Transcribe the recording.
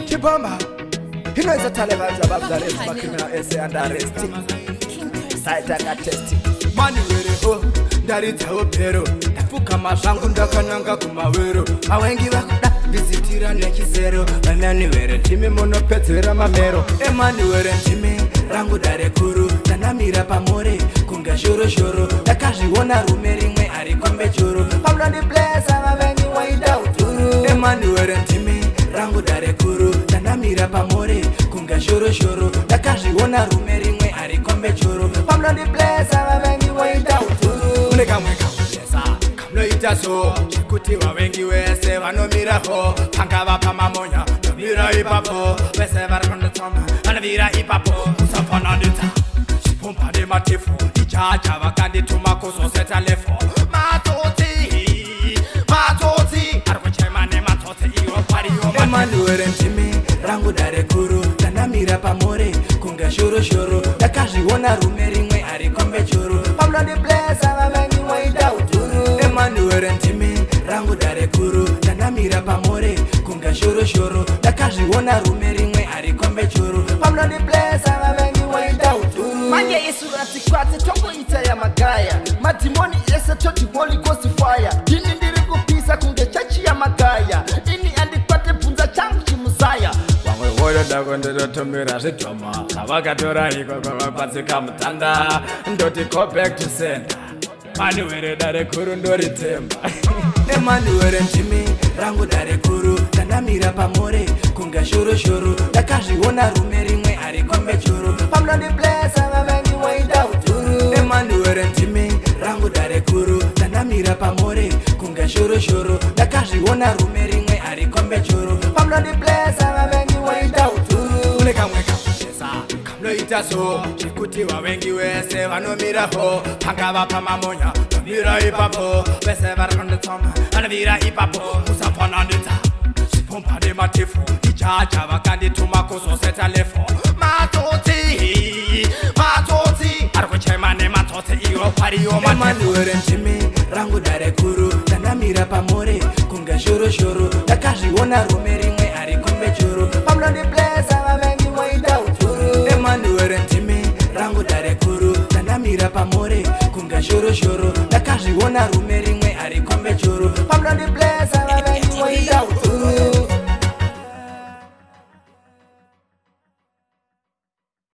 Chibomba. He knows the Taliban's about the rest, but criminal essay and arresting. Site and testing. Money with ho, that is how pero. Tafuka mashangunda kananga kumawero. Awengi wakuda, visitira neki zero. Manani were timi mono petera mamero. Emani were timi, rangu dare kuru. Tanamira pamore, kunga shoro shoro. Takashi wona rumeri mwe arikombe choro. Pablo di place, amavengi waida uturu. Emani were timi, rangu dare kuru. Tanamira pamore, kunga shoro shoro. Takashi wona rumeri mwe arikombe choro. Pablo di place, amavengi waida uturu. Mweka kamloita so, chikuti wa wengi wese wanomira ho. Pangava pamamonya, nomira ipapo. Wese varkonda toma, anavira ipapo. Usapana nita, shipumpa de matifu. Ichacha wakandi tumakoso seta lefo. Matoti, arkuchemane matoti iyo pari yo mati. Emanuere ntimi, rangu dare kuru. Tanamira pamore, kunga shoro shoro. Takashi wona rumeri mwe arikombe choro. Pablo di place, amavengi waida uturu. Emanuere ntimi, rangu dare kuru. Tanamira pamore, kunga shoro shoro. Takashi wona rumeri mwe arikombe choro. Pablo di place, amavengi waida uturu. Manje isurati kwate tongo ita ya magaya. Matimoni ese toti Holy Ghost fire. Dini ndiri kupisa kunge chachi ya magaya. Ini andi kwate punza changu chimusaya. Wangwe woyo dago ndoto tumira zitoma. Kawakatora hiko kwa patsi kamutanda. Ndoti go back to center. Manuere dare kuru ndori temba. Emanuere ntimi, rangu dare kuru. Tanamira pamore, kunga shoro shoro. Takashi wona rumeri mwe arikombe choro. Pablo di place, amavengi waida uturu. Emanuere ntimi, rangu dare kuru. Tanamira pamore, kunga shoro shoro. Takashi wona rumeri mwe arikombe choro. Pablo di place, amavengi waida uturu. Mweka kamloita so, chikuti wa wengi wese wanomira ho. Pangava pamamonya, nomira ipapo. Wese varkonda toma, anavira ipapo. Usapana nita, shipumpa de matifu. Ichacha wakandi tumakoso seta lefo. Matoti, arkuchemane matoti iyo pari yo mati. Emanuere ntimi, rangu dare kuru. Tanamira pamore, kunga shoro shoro. Takashi wona rumeri mwe arikombe choro. Pablo di place, amavengi waida uturu. Emanuere ntimi, rangu dare kuru. Tanamira pamore, kunga shoro shoro. Takashi wona rumeri mwe arikombe choro. Pablo di place, amavengi waida uturu.